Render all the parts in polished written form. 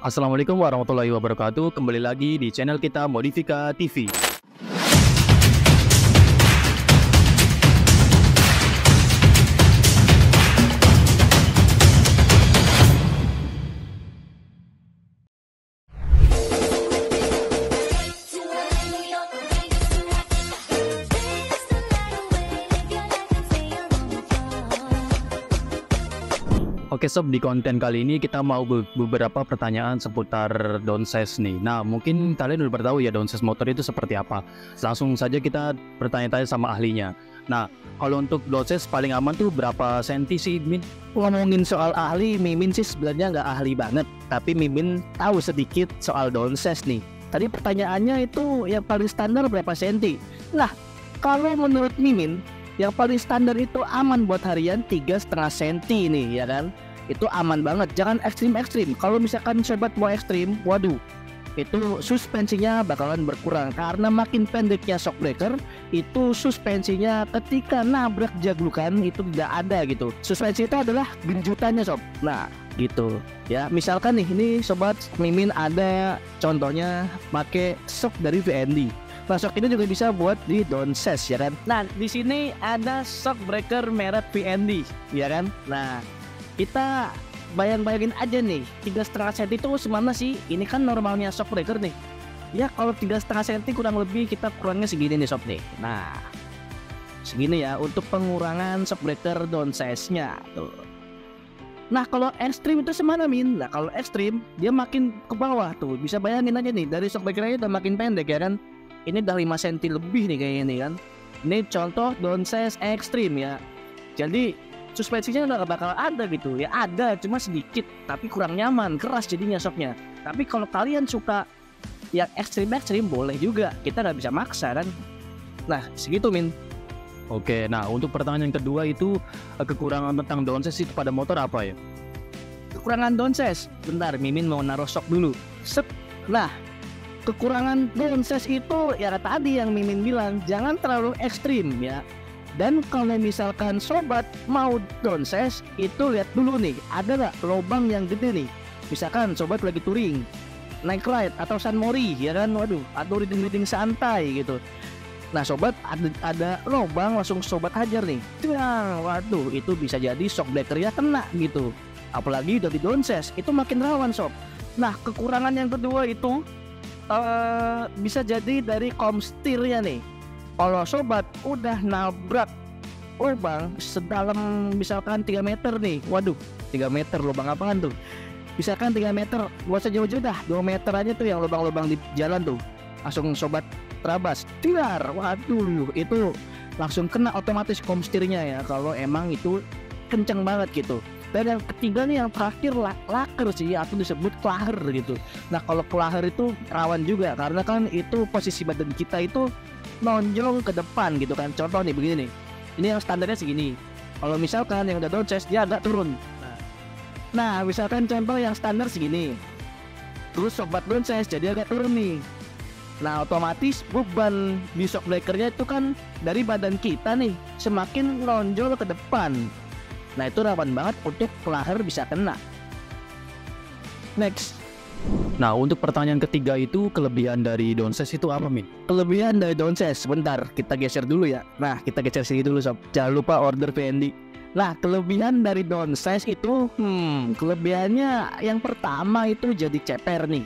Assalamualaikum warahmatullahi wabarakatuh. Kembali lagi di channel kita Modifika TV. Oke sob, di konten kali ini kita mau beberapa pertanyaan seputar downsize nih. Nah, mungkin kalian udah tahu ya downsize motor itu seperti apa. Langsung saja kita bertanya-tanya sama ahlinya. Nah, kalau untuk downsize paling aman tuh berapa senti sih, Min? Ngomongin soal ahli, Mimin sih sebenarnya nggak ahli banget, tapi Mimin tahu sedikit soal downsize nih. Tadi pertanyaannya itu yang paling standar berapa senti? Nah, kalau menurut Mimin, yang paling standar itu aman buat harian 3,5 senti nih, ya kan? Itu aman banget, jangan ekstrim-ekstrim. Kalau misalkan sobat mau ekstrim, waduh, itu suspensinya bakalan berkurang karena makin pendeknya shock breaker, itu suspensinya ketika nabrak jaglukan itu tidak ada gitu. Suspensi itu adalah genjutannya sob. Nah gitu ya, misalkan nih ini sobat Mimin ada contohnya pakai shock dari VND. Nah, shock ini juga bisa buat di downsize ya kan. Nah di sini ada shock breaker merek VND ya kan. Nah kita bayangin aja nih, 3,5 cm itu semana sih? Ini kan normalnya shock breaker nih. Ya kalau 3,5 cm kurang lebih kita kurangnya segini nih sob nih. Nah segini ya untuk pengurangan shock breaker downsize-nya tuh. Nah kalau ekstrim itu semana Min? Nah kalau ekstrim dia makin ke bawah tuh. Bisa bayangin aja nih, dari shock breaker-nya udah makin pendek ya kan. Ini udah 5 cm lebih nih kayaknya nih kan. Ini contoh downsize ekstrim ya. Jadi suspensinya udah gak bakal ada gitu ya, ada cuma sedikit tapi kurang nyaman, keras jadinya shocknya. Tapi kalau kalian suka yang ekstrim boleh juga, kita nggak bisa maksa kan. Nah segitu Min. Oke, nah untuk pertanyaan kedua itu kekurangan tentang downsize itu pada motor apa ya? Kekurangan downsize, bentar Mimin mau naruh shock dulu. Nah kekurangan downsize itu ya tadi yang Mimin bilang, jangan terlalu ekstrim ya. Dan kalau misalkan sobat mau downsize itu lihat dulu nih, ada nggak lubang yang gede nih. Misalkan sobat lagi touring, naik ride atau San Mori ya kan, waduh, atau riding santai gitu. Nah sobat ada lubang langsung sobat hajar nih. Waduh, itu bisa jadi shock breaker ya kena gitu. Apalagi udah di downsize, itu makin rawan sob. Nah kekurangan yang kedua itu bisa jadi dari komstirnya nih. Kalau sobat udah nabrak lubang sedalam misalkan 3 meter nih, waduh 3 meter lubang apaan tuh? Misalkan 3 meter, gak usah jauh-jauh dah, 2 meter aja tuh yang lubang-lubang di jalan tuh. Langsung sobat terabas, tiar, waduh itu langsung kena otomatis komstirnya ya, kalau emang itu kenceng banget gitu. Dan yang ketiga nih yang terakhir laker sih, atau disebut klaher gitu. Nah kalau klaher itu rawan juga karena kan itu posisi badan kita itu nonjol ke depan gitu kan. Contoh nih begini nih, ini yang standarnya segini. Kalau misalkan yang udah downsize dia agak turun. Nah misalkan contoh yang standar segini, terus sobat downsize jadi agak turun nih. Nah otomatis beban di shock breakernya itu kan dari badan kita nih semakin nonjol ke depan. Nah itu rawan banget untuk klaher bisa kena. Next. Nah, untuk pertanyaan ketiga itu kelebihan dari downsize itu apa, Min? Kelebihan dari downsize, sebentar kita geser dulu ya. Nah kita geser sini dulu sob, jangan lupa order VND. Nah kelebihan dari downsize itu kelebihannya yang pertama itu jadi ceper nih.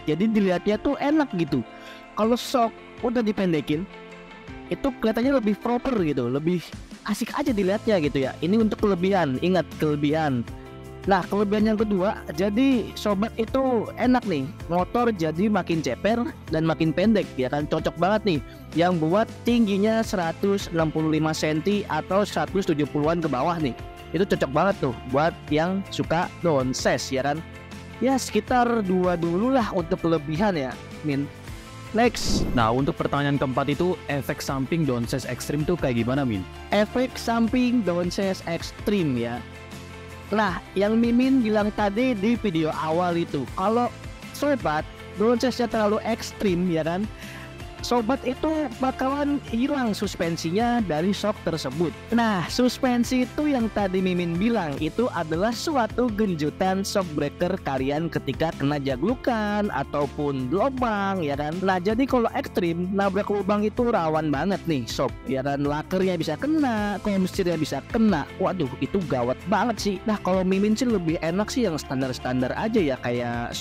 Jadi dilihatnya tuh enak gitu. Kalau shock udah dipendekin, itu kelihatannya lebih proper gitu, lebih asik aja dilihatnya gitu ya. Ini untuk kelebihan, ingat kelebihan. Nah kelebihan yang kedua, jadi sobat itu enak nih, motor jadi makin ceper dan makin pendek ya kan, cocok banget nih yang buat tingginya 165 cm atau 170-an ke bawah nih. Itu cocok banget tuh buat yang suka downsize ya kan. Ya sekitar 2 dulu lah untuk kelebihan ya Min. Next. Nah untuk pertanyaan keempat itu efek samping downsize ekstrim tuh kayak gimana, Min? Efek samping downsize ekstrim ya. Nah yang Mimin bilang tadi di video awal itu, kalau sobat downsize-nya terlalu ekstrim ya kan, sobat itu bakalan hilang suspensinya dari shock tersebut. Nah, suspensi itu yang tadi Mimin bilang itu adalah suatu genjutan shock breaker kalian ketika kena jaglukan ataupun lubang, ya kan. Nah, jadi kalau ekstrim nabrak lubang itu rawan banget nih sob, ya kan. Lakernya bisa kena, komstirnya bisa kena. Waduh, itu gawat banget sih. Nah, kalau Mimin sih lebih enak sih yang standar-standar aja ya, kayak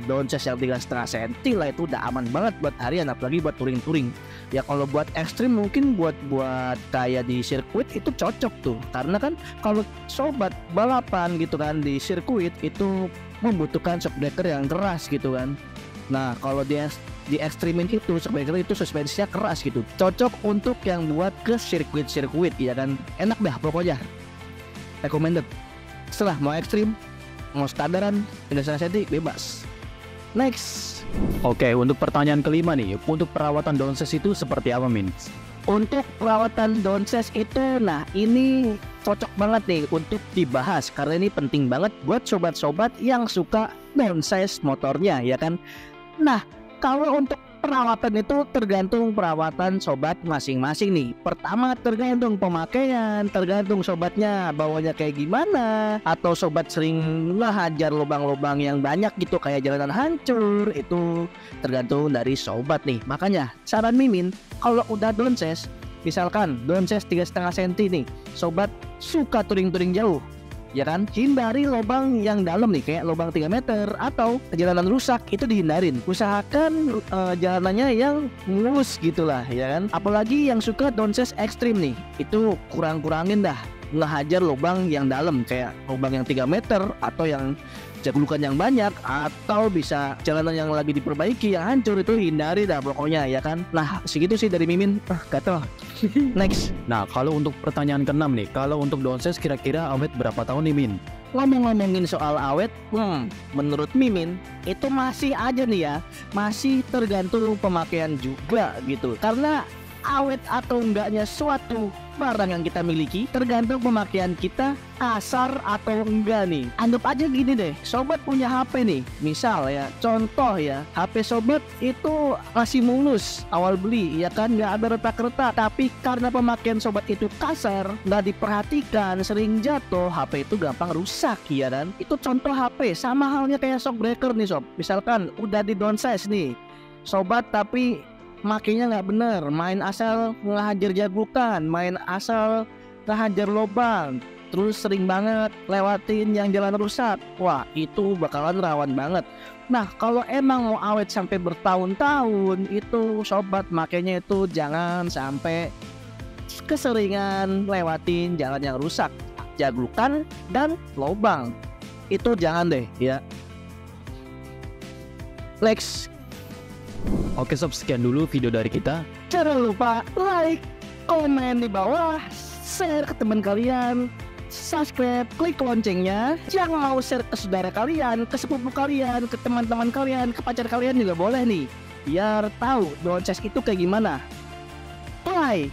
downsize yang 3,5 cm lah, itu udah aman banget buat harian, apalagi buat touring-touring. Ya kalau buat ekstrim mungkin buat kayak di sirkuit itu cocok tuh, karena kan kalau sobat balapan gitu kan di sirkuit itu membutuhkan shock breaker yang keras gitu kan. Nah kalau di ekstrimin itu shock breaker itu suspensinya keras gitu, cocok untuk yang buat ke sirkuit ya kan. Enak dah pokoknya, recommended. Setelah mau ekstrim mau standaran 3,5 cm bebas. Next. Oke, untuk pertanyaan kelima nih, untuk perawatan downsize itu seperti apa, Min? Untuk perawatan downsize itu, nah ini cocok banget nih untuk dibahas karena ini penting banget buat sobat-sobat yang suka downsize motornya, ya kan. Nah, kalau untuk perawatan itu tergantung perawatan sobat masing-masing nih. Pertama tergantung pemakaian, tergantung sobatnya bawanya kayak gimana, atau sobat sering hajar lubang-lubang yang banyak gitu kayak jalanan hancur, itu tergantung dari sobat nih. Makanya saran Mimin kalau udah downsize, misalkan downsize 3,5 cm nih, sobat suka touring-touring jauh, ya kan, hindari lubang yang dalam nih kayak lubang 3 meter atau jalanan rusak, itu dihindarin. Usahakan jalanannya yang mulus gitulah, ya kan. Apalagi yang suka downsize ekstrim nih, itu kurangin dah ngehajar lubang yang dalam kayak lubang yang 3 meter atau yang jaglukan yang banyak, atau bisa jalanan yang lagi diperbaiki yang hancur, itu hindari dah pokoknya, ya kan. Nah segitu sih dari Mimin. Gatel. Next. Nah kalau untuk pertanyaan keenam nih, kalau untuk downsize kira-kira awet berapa tahun nih, Min? Ngomongin soal awet, menurut Mimin itu masih aja nih ya, masih tergantung pemakaian juga gitu. Karena awet atau enggaknya suatu barang yang kita miliki tergantung pemakaian kita, kasar atau enggak nih. Anggap aja gini deh, sobat punya HP nih, misal ya, contoh ya, HP sobat itu masih mulus awal beli, ya kan, nggak ada retak-retak, tapi karena pemakaian sobat itu kasar, nggak diperhatikan, sering jatuh, HP itu gampang rusak, ya kan. Itu contoh HP. Sama halnya kayak shock breaker nih sob, misalkan udah di downsize nih sobat, tapi makainya nggak bener, main asal ngehajar jaglukan, main asal ngehajar lubang, terus sering banget lewatin yang jalan rusak, wah itu bakalan rawan banget. Nah kalau emang mau awet sampai bertahun-tahun, itu sobat makainya itu jangan sampai keseringan lewatin jalan yang rusak, jaglukan dan lubang, itu jangan deh ya. Next. Oke sob, sekian dulu video dari kita. Jangan lupa like, komen di bawah, share ke teman kalian, subscribe, klik loncengnya. Jangan mau share ke saudara kalian, ke sepupu kalian, ke teman-teman kalian, ke pacar kalian juga boleh nih, biar tahu downsize itu kayak gimana. Bye.